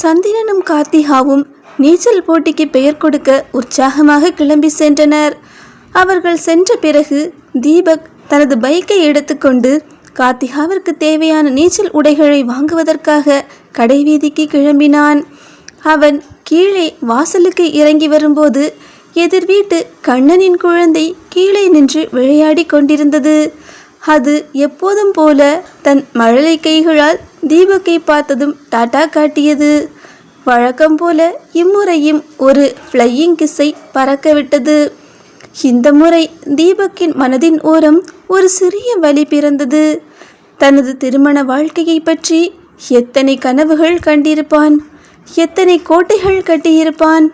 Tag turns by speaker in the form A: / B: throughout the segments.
A: சந்திரனும் கார்த்திகாவும் நீச்சல் போட்டிக்கு பெயர் கொடுக்க உற்சாகமாக கிளம்பி சென்றனர். அவர்கள் சென்ற பிறகு தீபக் தனது பைக்கை எடுத்துக்கொண்டு கார்த்திகாவிற்கு தேவையான நீச்சல் உடைகளை வாங்குவதற்காக கடைவீதிக்கு கிளம்பினான். அவன் கீழே வாசலுக்கு இறங்கி வரும்போது எதிர் வீட்டு கண்ணனின் குழந்தை கீழே நின்று விளையாடி கொண்டிருந்தது. அது எப்போதும் போல தன் மழலை கைகளால் தீபக்கை பார்த்ததும் டாட்டா காட்டியது. வழக்கம் போல இம்முறையும் ஒரு ஃப்ளையிங் கிஸ்ஸை பறக்கவிட்டது. இந்த முறை தீபக்கின் மனதின் ஓரம் ஒரு சிறிய வலி பிறந்தது. தனது திருமண வாழ்க்கையை பற்றி எத்தனை கனவுகள் கண்டிருப்பான், எத்தனை கோட்டைகள் கட்டியிருப்பான்.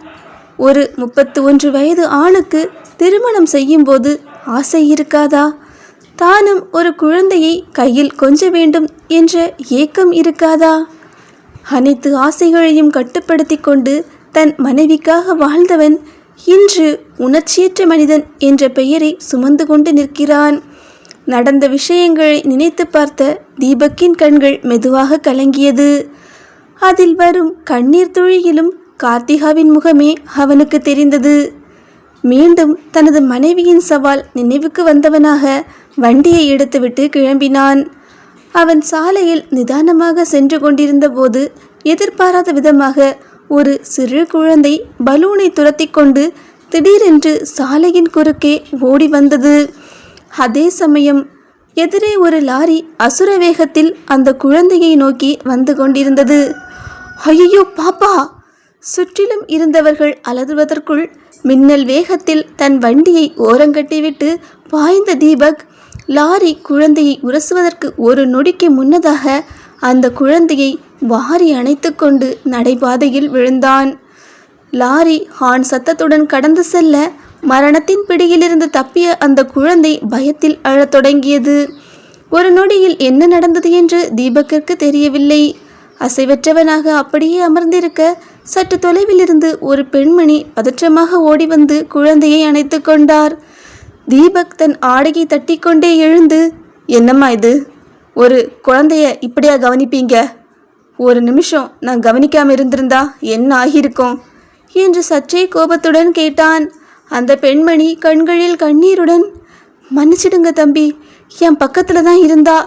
A: ஒரு 31 வயது ஆணுக்கு திருமணம் செய்யும்போது ஆசை இருக்காதா? தானும் ஒரு குழந்தையை கையில் கொஞ்ச வேண்டும் என்ற ஏக்கம் இருக்காதா? அனைத்து ஆசைகளையும் கட்டுப்படுத்தி கொண்டு தன் மனைவிக்காக வாழ்ந்தவன் இன்று உணர்ச்சியற்ற மனிதன் என்ற பெயரை சுமந்து கொண்டு நிற்கிறான். நடந்த விஷயங்களை நினைத்து பார்த்த தீபக்கின் கண்கள் மெதுவாக கலங்கியது. அதில் வரும் கண்ணீர் துளியிலும் கார்த்திகாவின் முகமே அவனுக்கு தெரிந்தது. மீண்டும் தனது மனைவியின் சவால் நினைவுக்கு வந்தவனாக வண்டியை எடுத்துவிட்டு கிளம்பினான். அவன் சாலையில் நிதானமாக சென்று கொண்டிருந்த போது எதிர்பாராத விதமாக ஒரு சிறு குழந்தை பலூனை துரத்தி கொண்டு திடீரென்று சாலையின் குறுக்கே ஓடி வந்தது. அதே சமயம் எதிரே ஒரு லாரி அசுர வேகத்தில் அந்த குழந்தையை நோக்கி வந்து கொண்டிருந்தது. ஐயோ பாப்பா! சுற்றிலும் இருந்தவர்கள் அலறுவதற்குள் மின்னல் வேகத்தில் தன் வண்டியை ஓரங்கட்டிவிட்டு பாய்ந்த தீபக் லாரி குழந்தையை உரசுவதற்கு ஒரு நொடிக்கு முன்னதாக அந்த குழந்தையை வாரி அணைத்து கொண்டு நடைபாதையில் விழுந்தான். லாரி ஹார்ன் சத்தத்துடன் கடந்து செல்ல மரணத்தின் பிடியிலிருந்து தப்பிய அந்த குழந்தை பயத்தில் அழத் தொடங்கியது. ஒரு நொடியில் என்ன நடந்தது என்று தீபக்கிற்கு தெரியவில்லை. அசைவற்றவனாக அப்படியே அமர்ந்திருக்க சற்று தொலைவில் இருந்து ஒரு பெண்மணி பதற்றமாக ஓடி வந்து குழந்தையை அணைத்து கொண்டார். தீபக் தன் ஆடையை தட்டி கொண்டே எழுந்து, என்னம்மா இது? ஒரு குழந்தைய இப்படியா கவனிப்பீங்க? ஒரு நிமிஷம் நான் கவனிக்காம இருந்திருந்தா என்ன ஆகியிருக்கும் என்று சற்றே கோபத்துடன் கேட்டான். அந்த பெண்மணி கண்களில் கண்ணீருடன், மன்னிச்சிடுங்க தம்பி, என் பக்கத்துல தான் இருந்தா.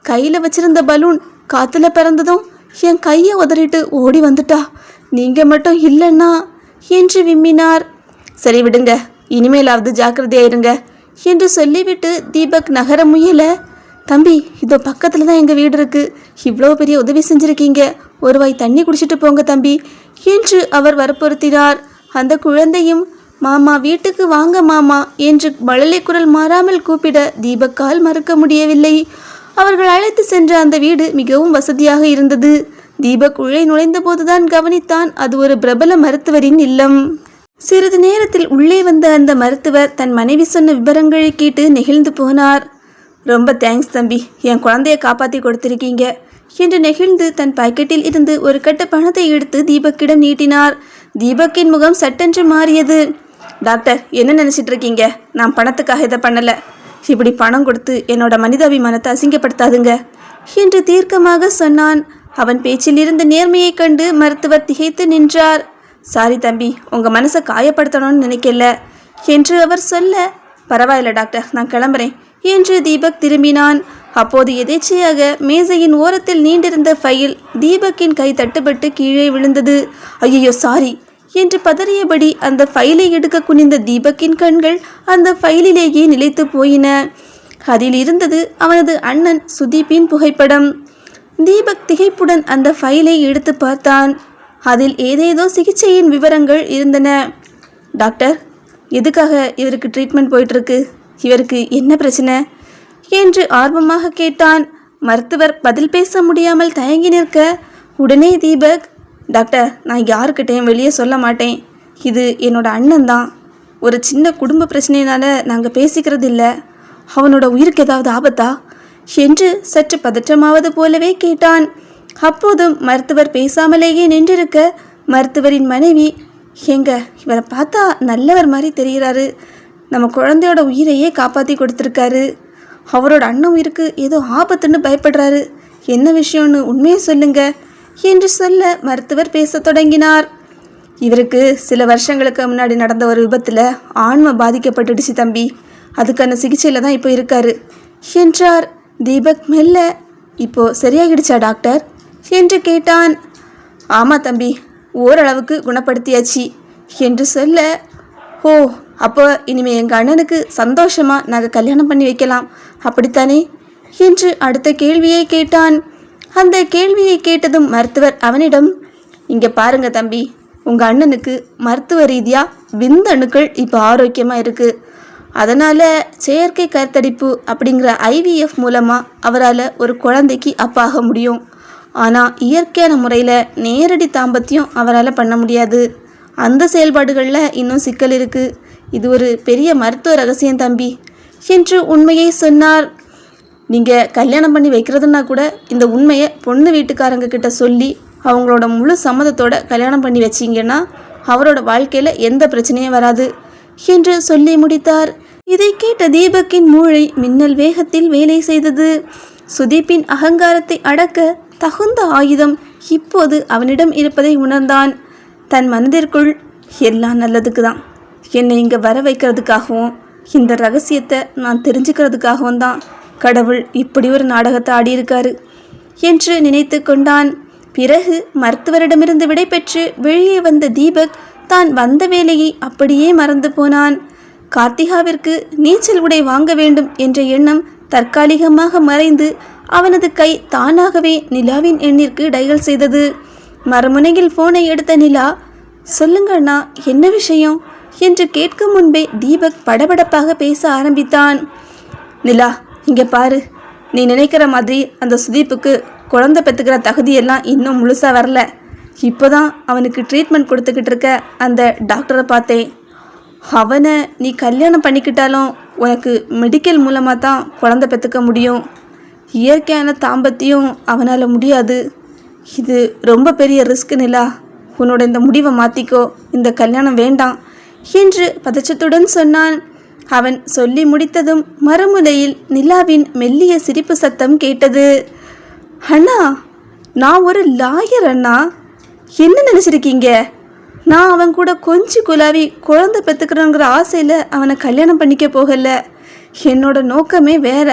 A: கையில் வச்சிருந்த பலூன் காத்துல பறந்ததும் என் கையை உதறிட்டு ஓடி வந்துட்டா. நீங்க மட்டும் இல்லைன்னா என்று விம்மினார். சரி விடுங்க, இனிமேலாவது ஜாக்கிரதையாயிருங்க என்று சொல்லிவிட்டு தீபக் நகர முயல, தம்பி இதோ பக்கத்தில் தான் எங்கள் வீடு இருக்குது, இவ்வளோ பெரிய உதவி செஞ்சுருக்கீங்க, ஒரு வாய் தண்ணி குடிச்சிட்டு போங்க தம்பி என்று அவர் வற்புறுத்தினார். அந்த குழந்தையும் மாமா வீட்டுக்கு வாங்க மாமா என்று மழலை குரல் மாறாமல் கூப்பிட தீபக்கால் மறுக்க முடியவில்லை. அவர்கள் அழைத்து சென்ற அந்த வீடு மிகவும் வசதியாக இருந்தது. தீபக் உள்ளே நுழைந்த போதுதான் கவனித்தான், அது ஒரு பிரபல மருத்துவரின் இல்லம். சிறிது நேரத்தில் உள்ளே வந்த அந்த மருத்துவர் தன் மனைவி சொன்ன விவரங்களை கேட்டு நெகிழ்ந்து போனார். ரொம்ப தேங்க்ஸ் தம்பி, என் குழந்தைய காப்பாற்றி கொடுத்துருக்கீங்க என்று நெகிழ்ந்து தன் பாக்கெட்டில் இருந்து ஒரு கட்டு பணத்தை எடுத்து தீபக்கிடம் நீட்டினார். தீபக்கின் முகம் சட்டென்று மாறியது. டாக்டர் என்ன நினச்சிட்டு இருக்கீங்க? நான் பணத்துக்காக இதை பண்ணலை. இப்படி பணம் கொடுத்து என்னோட மனிதாபிமானத்தை அசிங்கப்படுத்தாதுங்க என்று தீர்க்கமாக சொன்னான். அவன் பேச்சில் இருந்த நேர்மையை கண்டு மருத்துவர் திகைத்து நின்றார். சாரி தம்பி, உங்கள் மனசை காயப்படுத்தணும்னு நினைக்கல என்று அவர் சொல்ல, பரவாயில்ல டாக்டர், நான் கிளம்புறேன் என்று தீபக் திரும்பினான். அப்போது எதேச்சையாக மேசையின் ஓரத்தில் நீண்டிருந்த ஃபைல் தீபக்கின் கை தட்டுப்பட்டு கீழே விழுந்தது. ஐயோ சாரி என்று பதறியபடி அந்த ஃபைலை எடுக்க குனிந்த தீபக்கின் கண்கள் அந்த ஃபைலிலேயே நிலைத்து போயின. அதில் இருந்தது அவனது அண்ணன் சுதீப்பின் புகைப்படம். தீபக் திகைப்புடன் அந்த ஃபைலை எடுத்து பார்த்தான். அதில் ஏதேதோ சிகிச்சையின் விவரங்கள் இருந்தன. டாக்டர், எதுக்காக இவருக்கு ட்ரீட்மெண்ட் போயிட்டுருக்கு? இவருக்கு என்ன பிரச்சனை என்று ஆர்வமாக கேட்டான். மருத்துவர் பதில் பேச முடியாமல் தயங்கி நிற்க உடனே தீபக், டாக்டர் நான் யாருக்கிட்டையும் வெளியே சொல்ல மாட்டேன், இது என்னோட அண்ணன் தான், ஒரு சின்ன குடும்ப பிரச்சனையினால நாங்கள் பேசிக்கிறது இல்லை, அவனோட உயிருக்கு ஏதாவது ஆபத்தா என்று சற்று பதற்றமாவது போலவே கேட்டான். அப்போதும் மருத்துவர் பேசாமலேயே நின்றிருக்க மருத்துவரின் மனைவி, எங்க இவரை பார்த்தா நல்லவர் மாதிரி தெரிகிறாரு, நம்ம குழந்தையோட உயிரையே காப்பாற்றி கொடுத்துருக்காரு, அவரோட அண்ணன் உயிருக்கு ஏதோ ஆபத்துன்னு பயப்படுறாரு, என்ன விஷயம்னு உண்மையை சொல்லுங்க என்று சொல்ல மருத்துவர் பேசத் தொடங்கினார். இவருக்கு சில வருஷங்களுக்கு முன்னாடி நடந்த ஒரு விபத்தில் ஆன்மை பாதிக்கப்பட்டுடுச்சு தம்பி. அதுக்கான சிகிச்சையில் தான் இப்போ இருக்காரு என்றார். தீபக் மெல்ல, இப்போ சரியாகிடுச்சா டாக்டர் என்று கேட்டான். ஆமாம் தம்பி, ஓரளவுக்கு குணப்படுத்தியாச்சு என்று சொல்ல, ஓ அப்போ இனிமே எங்கள் அண்ணனுக்கு சந்தோஷமாக நாங்கள் கல்யாணம் பண்ணி வைக்கலாம் அப்படித்தானே என்று அடுத்த கேள்வியை கேட்டான். அந்த கேள்வியை கேட்டதும் மருத்துவர் அவனிடம், இங்கே பாருங்க தம்பி, உங்கள் அண்ணனுக்கு மருத்துவ ரீதியாக விந்தணுக்கள் இப்போ ஆரோக்கியமாக இருக்குது. அதனால் செயற்கை கருத்தரிப்பு அப்படிங்கிற IVF மூலமாக அவரால் ஒரு குழந்தைக்கு அப்பாக முடியும். ஆனால் இயற்கையான முறையில் நேரடி தாம்பத்தியம் அவரால் பண்ண முடியாது. அந்த செயல்பாடுகளில் இன்னும் சிக்கல் இருக்குது. இது ஒரு பெரிய மருத்துவ ரகசியம் தம்பி என்று உண்மையை சொன்னார். நீங்கள் கல்யாணம் பண்ணி வைக்கிறதுனா கூட இந்த உண்மையை பொண்ணு வீட்டுக்காரங்க கிட்ட சொல்லி அவங்களோட முழு சம்மதத்தோட கல்யாணம் பண்ணி வச்சிங்கன்னா அவரோட வாழ்க்கையில் எந்த பிரச்சனையும் வராது என்று சொல்லி முடித்தார். இதை கேட்ட தீபக்கின் மூளை மின்னல் வேகத்தில் வேலை செய்தது. சுதீப்பின் அகங்காரத்தை அடக்க தகுந்த ஆயுதம் இப்போது அவனிடம் இருப்பதை உணர்ந்தான். தன் மனதிற்குள், எல்லாம் நல்லதுக்கு தான், என்னை இங்கே வர வைக்கிறதுக்காகவும் இந்த ரகசியத்தை நான் தெரிஞ்சுக்கிறதுக்காகவும் தான் கடவுள் இப்படி ஒரு நாடகத்தை ஆடியிருக்காரு என்று நினைத்து கொண்டான். பிறகு மருத்துவரிடமிருந்து விடை பெற்று வெளியே வந்த தீபக் தான் வந்த வேலையை அப்படியே மறந்து போனான். கார்த்திகாவிற்கு நீச்சல் உடை வாங்க வேண்டும் என்ற எண்ணம் தற்காலிகமாக மறைந்து அவனது கை தானாகவே நிலாவின் எண்ணிற்கு டயல் செய்தது. மறுமுனையில் போனை எடுத்த நிலா, சொல்லுங்க அண்ணா, என்ன விஷயம் என்று கேட்கும் முன்பே தீபக் படபடப்பாக பேச ஆரம்பித்தான். நிலா, இங்கே பாரு, நீ நினைக்கிற மாதிரி அந்த சுதீப்புக்கு குழந்தை பெற்றுக்கிற தகுதியெல்லாம் இன்னும் முழுசாக வரல. இப்போ தான் அவனுக்கு ட்ரீட்மெண்ட் கொடுத்துக்கிட்டு இருக்க அந்த டாக்டரை பார்த்தேன். அவனை நீ கல்யாணம் பண்ணிக்கிட்டாலும் உனக்கு மெடிக்கல் மூலமாக தான் குழந்தை பெற்றுக்க முடியும். இயற்கையான தாம்பத்தியம் அவனால் முடியாது. இது ரொம்ப பெரிய ரிஸ்க் நிலா. உன்னோட இந்த முடிவை மாற்றிக்கோ, இந்த கல்யாணம் வேண்டாம் என்று பதச்சத்துடன் சொன்னான். அவன் சொல்லி முடித்ததும் மறுமுனையில் நிலாவின் மெல்லிய சிரிப்பு சத்தம் கேட்டது. அண்ணா, நான் ஒரு லாயர் அண்ணா. என்ன நினச்சிருக்கீங்க? நான் அவன் கூட கொஞ்சம் குலாவி குழந்தை பெற்றுக்கிறோங்கிற ஆசையில் அவனை கல்யாணம் பண்ணிக்க போகலை. என்னோட நோக்கமே வேற.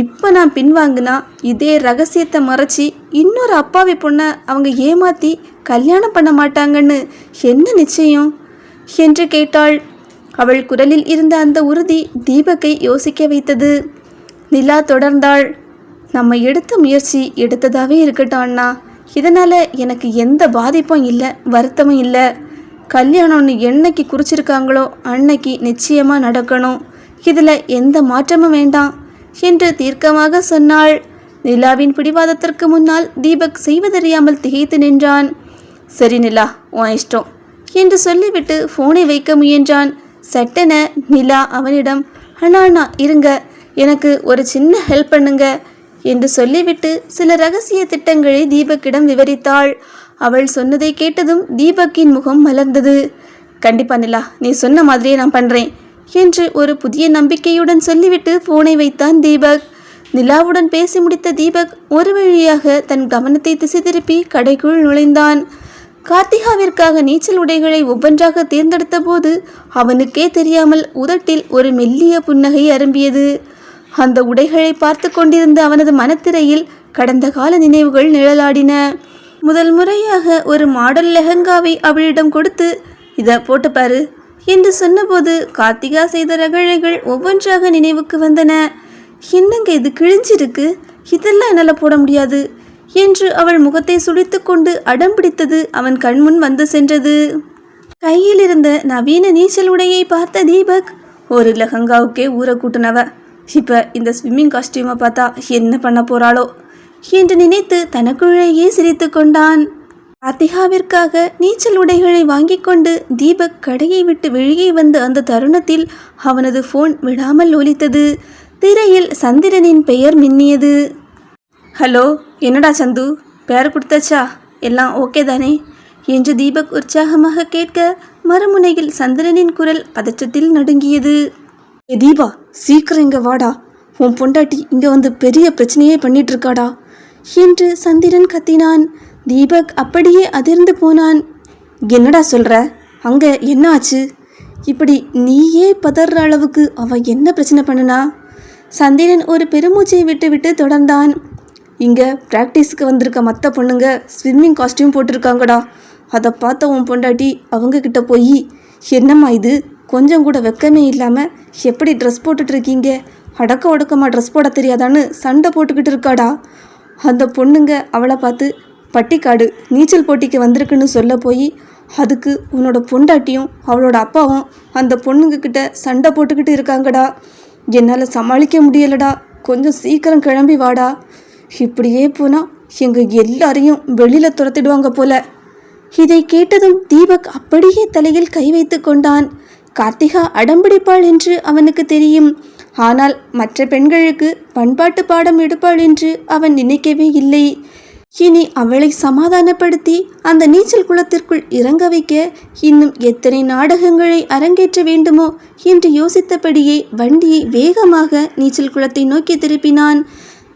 A: இப்போ நான் பின்வாங்கினா இதே ரகசியத்தை மறைச்சி இன்னொரு அப்பாவி பொண்ணை அவங்க ஏமாற்றி கல்யாணம் பண்ண மாட்டாங்கன்னு என்ன நிச்சயம் என்று கேட்டாள். அவள் குரலில் இருந்த அந்த உறுதி தீபக்கை யோசிக்க வைத்தது. நிலா தொடர்ந்தாள். நம்ம எடுத்த முயற்சி எடுத்ததாகவே இருக்கட்டும் அண்ணா. இதனால் எனக்கு எந்த பாதிப்பும் இல்லை, வருத்தமும் இல்லை. கல்யாணம்னு என்னைக்கு குறிச்சிருக்காங்களோ அன்னைக்கு நிச்சயமாக நடக்கணும். இதில் எந்த மாற்றமும் வேண்டாம் என்று தீர்க்கமாக சொன்னாள். நிலாவின் பிடிவாதத்திற்கு முன்னால் தீபக் செய்வதறியாமல் திகைத்து நின்றான். சரி நிலா, உன் இஷ்டம் என்று சொல்லிவிட்டு ஃபோனை வைக்க முயன்றான். சட்டென நிலா அவனிடம், அண்ணா இருங்க, எனக்கு ஒரு சின்ன ஹெல்ப் பண்ணுங்க என்று சொல்லிவிட்டு சில ரகசிய திட்டங்களை தீபக்கிடம் விவரித்தாள். அவள் சொன்னதை கேட்டதும் தீபக்கின் முகம் மலர்ந்தது. கண்டிப்பா நிலா, நீ சொன்ன மாதிரியே நான் பண்ணுறேன் என்று ஒரு புதிய நம்பிக்கையுடன் சொல்லிவிட்டு ஃபோனை வைத்தான் தீபக். நிலாவுடன் பேசி முடித்த தீபக் ஒரு வழியாக தன் கவனத்தை திசை திருப்பி கடைக்குள் நுழைந்தான். கார்த்திகாவிற்காக நீச்சல் உடைகளை ஒவ்வொன்றாக தேர்ந்தெடுத்த போது அவனுக்கே தெரியாமல் உதட்டில் ஒரு மெல்லிய புன்னகை அரும்பியது. அந்த உடைகளை பார்த்து கொண்டிருந்த அவனது மனத்திரையில் கடந்த கால நினைவுகள் நிழலாடின. முதல் முறையாக ஒரு மாடல் லெஹங்காவை அவளிடம் கொடுத்து, இதை போட்டுப்பாரு என்று சொன்னபோது கார்த்திகா செய்த ரகளைகள் ஒவ்வொன்றாக நினைவுக்கு வந்தன. என்னங்க இது கிழிஞ்சிருக்கு, இதெல்லாம் என்னால் போட முடியாது என்று அவள் முகத்தை சுழித்து கொண்டு அடம் பிடித்தது அவன் கண்முன் வந்து சென்றது. கையில் இருந்த நவீன நீச்சல் உடையை பார்த்த தீபக், ஒரு லெஹங்காவுக்கே ஊற கூட்டினவ இப்போ இந்த ஸ்விம்மிங் காஸ்டியூமை பார்த்தா என்ன பண்ண போகிறாளோ என்று நினைத்து தனக்குள்ளேயே சிரித்து கொண்டான். கார்த்திகாவிற்காக நீச்சல் உடைகளை வாங்கி கொண்டு தீபக் கடையை விட்டு வெளியே வந்த அந்த தருணத்தில் அவனது ஃபோன் விடாமல் ஒலித்தது. திரையில் சந்திரனின் பெயர் மின்னியது. ஹலோ, என்னடா சந்து, பேர் கொடுத்தாச்சா? எல்லாம் ஓகே தானே என்று தீபக் உற்சாகமாக கேட்க மறுமுனையில் சந்திரனின் குரல் பதற்றத்தில் நடுங்கியது. ஏ தீபா, சீக்கிரம் இங்கே வாடா, உன் பொண்டாட்டி இங்கே வந்து பெரிய பிரச்சனையே பண்ணிட்டு இருக்காடா என்று சந்திரன் கத்தினான். தீபக் அப்படியே அதிர்ந்து போனான். என்னடா சொல்ற? அங்க என்ன ஆச்சு? இப்படி நீயே பதற அளவுக்கு அவ என்ன பிரச்சனை பண்ணுனா? சந்திரன் ஒரு பெருமூச்சை விட்டு விட்டு தொடர்ந்தான். இங்க பிராக்டிஸ்க்கு வந்திருக்க மற்ற பொண்ணுங்க ஸ்விம்மிங் காஸ்டியூம் போட்டிருக்காங்கடா. அதை பார்த்த உன் பொண்டாட்டி அவங்க கிட்ட போய், என்னம்மா இது, கொஞ்சம் கூட வெக்கமே இல்லாமல் எப்படி ட்ரெஸ் போட்டுட்ருக்கீங்க, அடக்க ஒடுக்கமாக ட்ரெஸ் போட தெரியாதான்னு சண்டை போட்டுக்கிட்டு இருக்காடா. அந்த பொண்ணுங்க அவளை பார்த்து பட்டிக்காடு நீச்சல் போட்டிக்கு வந்திருக்குன்னு சொல்ல போய் அதுக்கு உன்னோட பொண்டாட்டியும் அவளோட அப்பாவும் அந்த பொண்ணுங்க கிட்ட சண்டை போட்டுக்கிட்டு இருக்காங்கடா. என்னால் சமாளிக்க முடியலடா, கொஞ்சம் சீக்கிரம் கிளம்பி வாடா. இப்படியே போனால் எங்கள் எல்லாரையும் வெளியில் துரத்திடுவாங்க போல. இதை கேட்டதும் தீபக் அப்படியே தலையில் கை வைத்து கொண்டான். கார்த்திகா அடம்பிடிப்பாள் என்று அவனுக்கு தெரியும். ஆனால் மற்ற பெண்களுக்கு பண்பாட்டு பாடம் எடுப்பாள் என்று அவன் நினைக்கவே இல்லை. இனி அவளை சமாதானப்படுத்தி அந்த நீச்சல் குளத்திற்குள் இறங்க வைக்க இன்னும் எத்தனை நாடகங்களை அரங்கேற்ற வேண்டுமோ என்று யோசித்தபடியே வண்டியை வேகமாக நீச்சல் குளத்தை நோக்கி திருப்பினான்.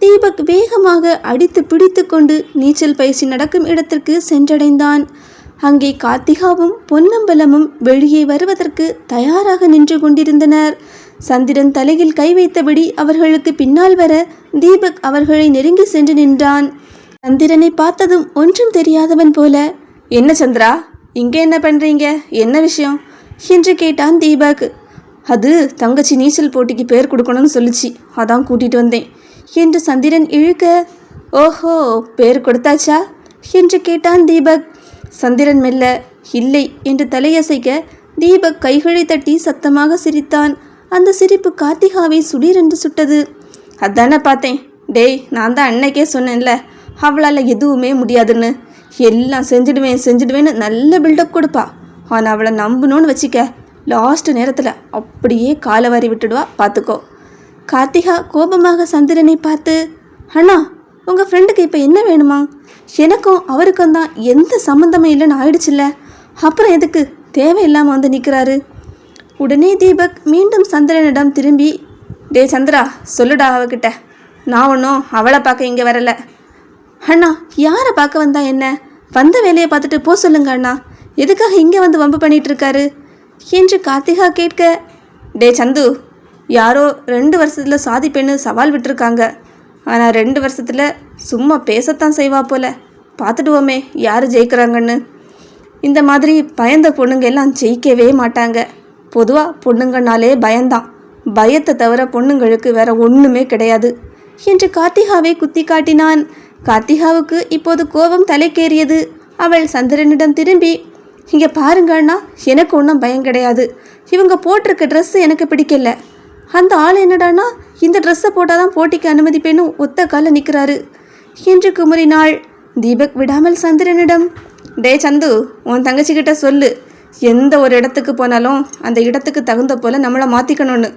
A: தீபக் வேகமாக அடித்து பிடித்து கொண்டு நீச்சல் பயிற்சி நடக்கும் இடத்திற்கு சென்றடைந்தான். அங்கே கார்த்திகாவும் பொன்னம்பலமும் வெளியே வருவதற்கு தயாராக நின்று கொண்டிருந்தனர். சந்திரன் தலையில் கை வைத்தபடி அவர்களுக்கு பின்னால் வர தீபக் அவர்களை நெருங்கி சென்று நின்றான். சந்திரனை பார்த்ததும் ஒன்றும் தெரியாதவன் போல, என்ன சந்திரா, இங்கே என்ன பண்ணுறீங்க, என்ன விஷயம் என்று கேட்டான் தீபக். அது தங்கச்சி நீச்சல் போட்டிக்கு பேர் கொடுக்கணும்னு சொல்லிச்சு, அதான் கூட்டிகிட்டு வந்தேன் என்று சந்திரன் இழுக்க, ஓஹோ பேர் கொடுத்தாச்சா என்று கேட்டான் தீபக். சந்திரன் மெல்ல இல்லை என்று தலையசைக்க தீபக் கைகளை தட்டி சத்தமாக சிரித்தான். அந்த சிரிப்பு கார்த்திகாவை சுடீரென்று சுட்டது. அதானே பார்த்தேன், டேய் நான் தான் அன்னைக்கே சொன்னேன்ல அவளால் எதுவுமே முடியாதுன்னு, எல்லாம் செஞ்சிடுவேன்னு நல்ல பில்டப் கொடுப்பா. ஆனால் அவளை நம்பணும்னு வச்சிக்க, லாஸ்ட் நேரத்தில் அப்படியே காலை வாரி விட்டுடுவா, பார்த்துக்கோ. கார்த்திகா கோபமாக சந்திரனை பார்த்து, அண்ணா உங்கள் ஃப்ரெண்டுக்கு இப்போ என்ன வேணுமா? எனக்கும் அவருக்கும் தான் எந்த சம்மந்தமே இல்லைன்னு ஆயிடுச்சுல்ல, அப்புறம் எதுக்கு தேவையில்லாமல் வந்து நிற்கிறாரு? உடனே தீபக் மீண்டும் சந்திரனிடம் திரும்பி, டே சந்திரா சொல்லுடா அவகிட்ட, நான் ஒன்றும் அவளை பார்க்க இங்கே வரலை. அண்ணா யாரை பார்க்க வந்தா என்ன, வந்த வேலையை பார்த்துட்டு போ சொல்லுங்க அண்ணா, எதுக்காக இங்கே வந்து வம்பு பண்ணிகிட்டு இருக்காரு என்று கார்த்திகா கேட்க, டே சந்து, யாரோ 2 வருஷத்தில் சாதிப்பெண்ணு சவால் விட்டுருக்காங்க. ஆனால் 2 வருஷத்தில் சும்மா பேசத்தான் செய்வா போல, பார்த்துடுவோமே யார் ஜெயிக்கிறாங்கன்னு. இந்த மாதிரி பயந்த பொண்ணுங்க எல்லாம் ஜெயிக்கவே மாட்டாங்க. பொதுவாக பொண்ணுங்கனாலே பயந்தான், பயத்தை தவிர பொண்ணுங்களுக்கு வேற ஒன்றுமே கிடையாது என்று கார்த்திகாவை குத்தி காட்டினான். கார்த்திகாவுக்கு இப்போது கோபம் தலைக்கேறியது. அவள் சந்திரனிடம் திரும்பி, இங்கே பாருங்கன்னா எனக்கு ஒன்றும் பயம் கிடையாது, இவங்க போட்டிருக்க ட்ரெஸ்ஸு எனக்கு பிடிக்கல. அந்த ஆள் என்னடானா இந்த ட்ரெஸ்ஸை போட்டால் தான் போட்டிக்கு அனுமதிப்பேன்னு ஒத்த கால நிற்கிறாரு என்று குமுறினாள். தீபக் விடாமல் சந்திரனிடம், டே சந்து உன் தங்கச்சிக்கிட்ட சொல்லு, எந்த ஒரு இடத்துக்கு போனாலும் அந்த இடத்துக்கு தகுந்த போல் நம்மளை மாற்றிக்கணும்னு.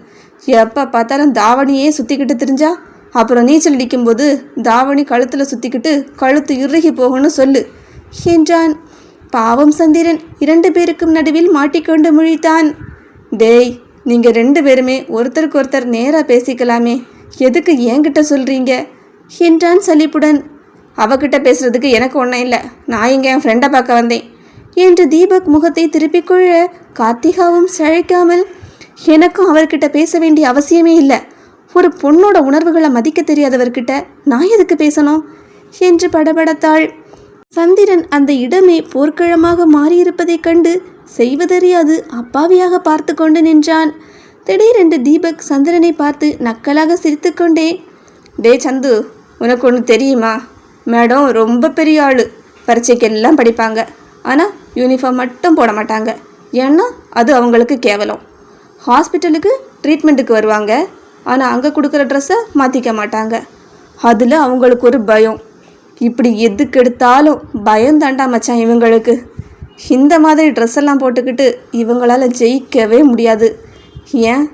A: எப்போ பார்த்தாலும் தாவணியே சுற்றிக்கிட்டு தெரிஞ்சா அப்புறம் நீச்சல் அடிக்கும்போது தாவணி கழுத்தில் சுற்றிக்கிட்டு கழுத்து இறுகி போகணும்னு சொல்லு என்றான். பாவம் சந்திரன் 2 பேருக்கும் நடுவில் மாட்டிக்கொண்டு முழித்தான். டேய் நீங்கள் 2 பேருமே ஒருத்தருக்கு ஒருத்தர் நேராக பேசிக்கலாமே, எதுக்கு என்கிட்ட சொல்கிறீங்க என்றான் சலிப்புடன். அவகிட்ட பேசுகிறதுக்கு எனக்கு ஒன்றும் இல்லை, நான் இங்கே என் ஃப்ரெண்டை பார்க்க வந்தேன் என்று தீபக் முகத்தை திருப்பிக் கொள்ள கார்த்திகாவும் சளைக்காமல், எனக்கும் அவர்கிட்ட பேச வேண்டிய அவசியமே இல்லை, ஒரு பொண்ணோட உணர்வுகளை மதிக்க தெரியாதவர்கிட்ட நான் எதுக்கு பேசணும் என்று படபடத்தாள். சந்திரன் அந்த இடமே போர்க்களமாக மாறியிருப்பதைக் கண்டு செய்வதறியாது அப்பாவியாக பார்த்து கொண்டு நின்றான். திடீரென்று தீபக் சந்திரனை பார்த்து நக்கலாக சிரித்து கொண்டே, டே சந்து உனக்கு ஒன்று தெரியுமா, மேடம் ரொம்ப பெரிய ஆள், பரீட்சைக்கெல்லாம் படிப்பாங்க, ஆனால் யூனிஃபார்ம் மட்டும் போட மாட்டாங்க, ஏன்னா அது அவங்களுக்கு கேவலம். ஹாஸ்பிட்டலுக்கு ட்ரீட்மெண்ட்டுக்கு வருவாங்க, ஆனால் அங்கே கொடுக்குற ட்ரெஸ்ஸை மாற்றிக்க மாட்டாங்க, அதில் அவங்களுக்கு ஒரு பயம். இப்படி எதுக்கு எடுத்தாலும் பயந்தாண்டா மச்சான் இவங்களுக்கு. இந்த மாதிரி ட்ரெஸ்ஸெல்லாம் போட்டுக்கிட்டு இவங்களால் ஜெயிக்கவே முடியாது. ஏன்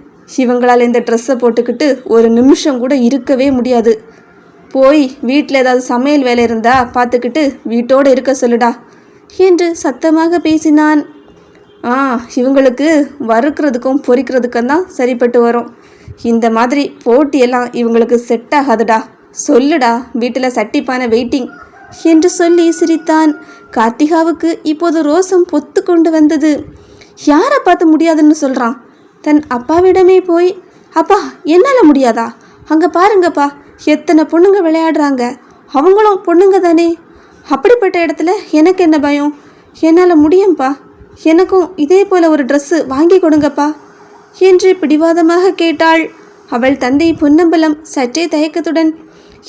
A: இவங்களால் இந்த ட்ரெஸ்ஸை போட்டுக்கிட்டு ஒரு நிமிஷம் கூட இருக்கவே முடியாது. போய் வீட்டில் ஏதாவது சமையல் வேலை இருந்தால் பார்த்துக்கிட்டு வீட்டோடு இருக்க சொல்லுடா என்று சத்தமாக பேசினான். இவங்களுக்கு வறுக்கிறதுக்கும் பொரிக்கிறதுக்கும் தான் சரிப்பட்டு வரும். இந்த மாதிரி போட்டியெல்லாம் இவங்களுக்கு செட் ஆகாதுடா, சொல்லுடா, வீட்டில் சட்டிப்பான வெயிட்டிங் என்று சொல்லி சிரித்தான். கார்த்திகாவுக்கு இப்போது ரோசம் பொத்து கொண்டு வந்தது. யாரை பார்த்து முடியாதுன்னு சொல்கிறான்? தன் அப்பாவிடமே போய், அப்பா என்னால் முடியாதா? அங்கே பாருங்கப்பா, எத்தனை பொண்ணுங்க விளையாடுறாங்க, அவங்களும் பொண்ணுங்க தானே. அப்படிப்பட்ட இடத்துல எனக்கு என்ன பயம்? என்னால் முடியும்ப்பா, எனக்கும் இதே போல் ஒரு ட்ரெஸ்ஸு வாங்கி கொடுங்கப்பா என்று பிடிவாதமாக கேட்டாள். அவள் தந்தை பொன்னம்பலம் சற்றே தயக்கத்துடன்,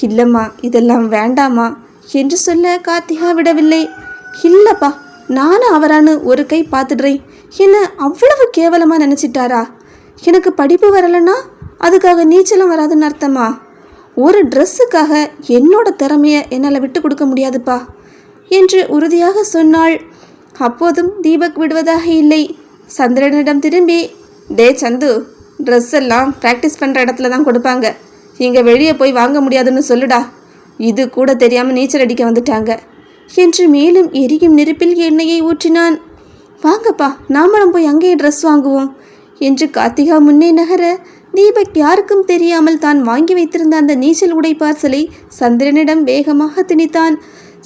A: இல்லைம்மா இதெல்லாம் வேண்டாமா என்று சொல்ல கார்த்திகா விடவில்லை. இல்லைப்பா, நானும் அவரானு ஒரு கை பார்த்துடுறேன். என்ன அவ்வளவு கேவலமாக நினச்சிட்டாரா? எனக்கு படிப்பு வரலைன்னா அதுக்காக நீச்சலும் வராதுன்னு அர்த்தமா? ஒரு ட்ரெஸ்ஸுக்காக என்னோட திறமையை என்னால் விட்டு கொடுக்க முடியாதுப்பா என்று உறுதியாக சொன்னாள். அப்போதும் தீபக் விடுவதாக இல்லை. சந்திரனிடம் திரும்பி, டே சந்து, ட்ரெஸ் எல்லாம் ப்ராக்டிஸ் பண்ணுற இடத்துல தான் கொடுப்பாங்க, இங்கே வெளியே போய் வாங்க முடியாதுன்னு சொல்லுடா. இது கூட தெரியாமல் நீச்சல் அடிக்க வந்துட்டாங்க என்று மேலும் எரியும் நெருப்பில் எண்ணெயை ஊற்றினான். வாங்கப்பா, நாமளும் போய் அங்கேயே ட்ரெஸ் வாங்குவோம் என்று கார்த்திகா முன்னே நகர, தீபக் யாருக்கும் தெரியாமல் தான் வாங்கி வைத்திருந்த அந்த நீச்சல் உடை பார்சலை சந்திரனிடம் வேகமாக திணித்தான்.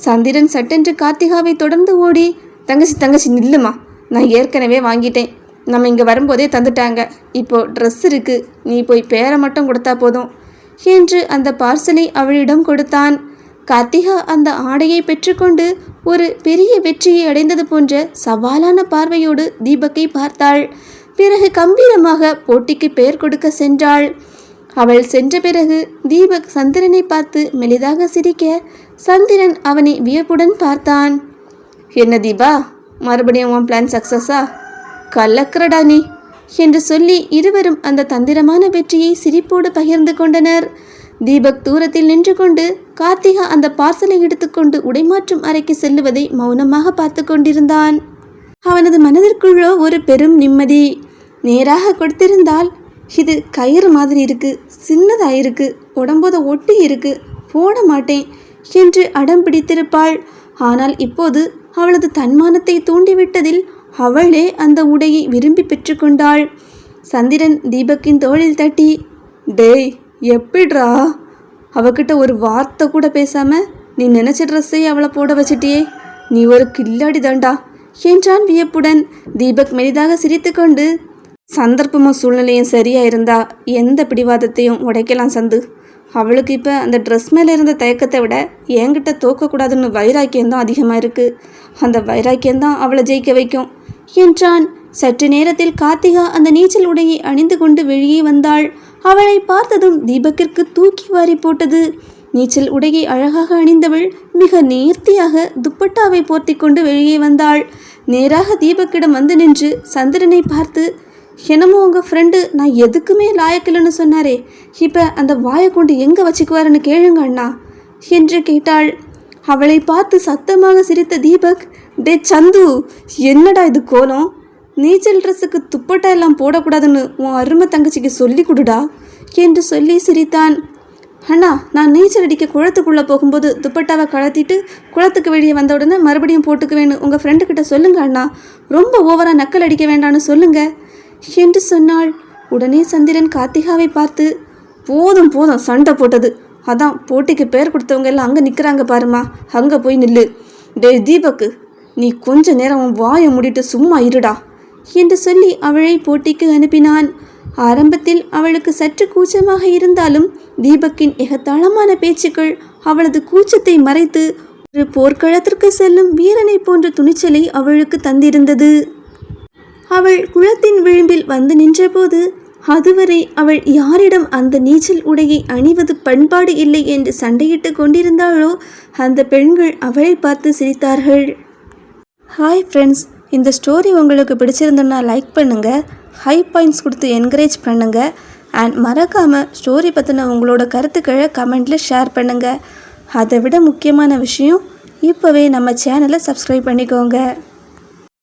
A: சந்திரன் சட்டென்று கார்த்திகாவை தொடர்ந்து ஓடி, தங்கச்சி நில்லுமா, நான் ஏற்கனவே வாங்கிட்டேன், நம்ம இங்கே வரும்போதே தந்துட்டாங்க, இப்போது ட்ரெஸ் இருக்குது, நீ போய் பேரை மட்டும் கொடுத்தா போதும் என்று அந்த பார்சலை அவளிடம் கொடுத்தான். கார்த்திகா அந்த ஆடையை பெற்றுக்கொண்டு ஒரு பெரிய வெற்றியை அடைந்தது போன்ற சவாலான பார்வையோடு தீபக்கை பார்த்தாள். பிறகு கம்பீரமாக போட்டிக்கு பெயர் கொடுக்க சென்றாள். அவள் சென்ற பிறகு தீபக் சந்திரனை பார்த்து மெலிதாக சிரிக்க, சந்திரன் அவனை வியப்புடன் பார்த்தான். என்ன தீபா, மறுபடியும் உன் பிளான் சக்சஸா? கலக்கிறடா நீ என்று சொல்லி இருவரும் அந்த தந்திரமான வெற்றியை சிரிப்போடு பகிர்ந்து கொண்டனர். தீபக் தூரத்தில் நின்று கொண்டு கார்த்திகா அந்த பார்சலை எடுத்துக்கொண்டு உடைமாற்றும் அறைக்கு செல்லுவதை மௌனமாக பார்த்து கொண்டிருந்தான். அவனது மனதிற்குள்ளோ ஒரு பெரும் நிம்மதி. நேராக கொடுத்திருந்தால், இது கயிறு மாதிரி இருக்கு, சின்னதாக இருக்கு, உடம்போத ஒட்டி இருக்கு, போட மாட்டேன் என்று அடம் பிடித்திருப்பாள். ஆனால் இப்போது அவளது தன்மானத்தை தூண்டிவிட்டதில் அவளே அந்த உடையை விரும்பி பெற்றுக்கொண்டாள். சந்திரன் தீபக்கின் தோளில் தட்டி, டேய் எப்படிரா, அவகிட்ட ஒரு வார்த்தை கூட பேசாம நீ நினைச்ச ட்ரெஸ்ஸை அவளை போட வச்சிட்டியே, நீ ஒரு கில்லாடி தாண்டா என்றான் வியப்புடன். தீபக் மெலிதாக சிரித்து கொண்டு, சந்தர்ப்பமும் சூழ்நிலையும் சரியா இருந்தா எந்த பிடிவாதத்தையும் உடைக்கலாம் சந்து. அவளுக்கு இப்போ அந்த ட்ரெஸ் மேலே இருந்த தயக்கத்தை விட என்கிட்ட தோக்கக்கூடாதுன்னு வைராக்கியம்தான் அதிகமாக இருக்குது. அந்த வைராக்கியம்தான் அவளை ஜெயிக்க வைக்கும் என்றான். சற்று நேரத்தில் கார்த்திகா அந்த நீச்சல் உடையை அணிந்து கொண்டு வெளியே வந்தாள். அவளை பார்த்ததும் தீபக்கிற்கு தூக்கி வாரி போட்டது. நீச்சல் உடையை அழகாக அணிந்தவள் மிக நேர்த்தியாக துப்பட்டாவை போர்த்தி கொண்டு வெளியே வந்தாள். நேராக தீபக்கிடம் வந்து நின்று சந்திரனை பார்த்து, என்னமோ உங்கள் ஃப்ரெண்டு நான் எதுக்குமே லாயக்கில்லைன்னு சொன்னாரே, இப்போ அந்த வாயை கொண்டு எங்கே வச்சுக்குவாருன்னு கேளுங்க அண்ணா என்று கேட்டாள். அவளை பார்த்து சத்தமாக சிரித்த தீபக், டே சந்து, என்னடா இது கோலம், நீச்சல் ட்ரெஸ்ஸுக்கு துப்பட்டா எல்லாம் போடக்கூடாதுன்னு உன் அருமை தங்கச்சிக்கு சொல்லி கொடுடா என்று சொல்லி சிரித்தான். அண்ணா, நான் நீச்சல் அடிக்க குளத்துக்குள்ளே போகும்போது துப்பட்டாவை கழத்திட்டு குளத்துக்கு வெளியே வந்த உடனே மறுபடியும் போட்டுக்குவேன்னு உங்கள் ஃப்ரெண்டுக்கிட்ட சொல்லுங்க அண்ணா, ரொம்ப ஓவராக நக்கல் அடிக்க வேண்டான்னு சொல்லுங்க என்று சொன்னாள். உடனே சந்திரன் கார்த்திகாவை பார்த்து, போதும் போதும் சண்டை போட்டது, அதான் போட்டிக்கு பேர் கொடுத்தவங்க எல்லாம் அங்கே நிற்கிறாங்க பாருமா, அங்கே போய் நில்லு. டே தீபக்கு, நீ கொஞ்ச நேரம் உன் வாயை மூடிட்டு சும்மா இருடா என்று சொல்லி அவளை போட்டிக்கு அனுப்பினான். ஆரம்பத்தில் அவளுக்கு சற்று கூச்சமாக இருந்தாலும் தீபக்கின் எகத்தாளமான பேச்சுக்கள் அவளது கூச்சத்தை மறைத்து ஒரு போர்க்களத்திற்கு செல்லும் வீரனை போன்ற துணிச்சலை அவளுக்கு தந்திருந்தது. அவள் குளத்தின் விளிம்பில் வந்து நின்றபோது அதுவரை அவள் யாரிடம் அந்த நீச்சல் உடையை அணிவது பண்பாடு இல்லை என்று சண்டையிட்டு கொண்டிருந்தாளோ அந்த பெண்கள் அவளை பார்த்து சிரித்தார்கள். ஹாய் ஃப்ரெண்ட்ஸ், இந்த ஸ்டோரி உங்களுக்கு பிடிச்சிருந்தோன்னா லைக் பண்ணுங்கள், ஹை பாயிண்ட்ஸ் கொடுத்து என்கரேஜ் பண்ணுங்கள், அண்ட் மறக்காமல் ஸ்டோரி பற்றின உங்களோட கருத்துக்களை கமெண்ட்டில் ஷேர் பண்ணுங்கள். அதை விட முக்கியமான விஷயம், இப்போவே நம்ம சேனலை சப்ஸ்கிரைப் பண்ணிக்கோங்க.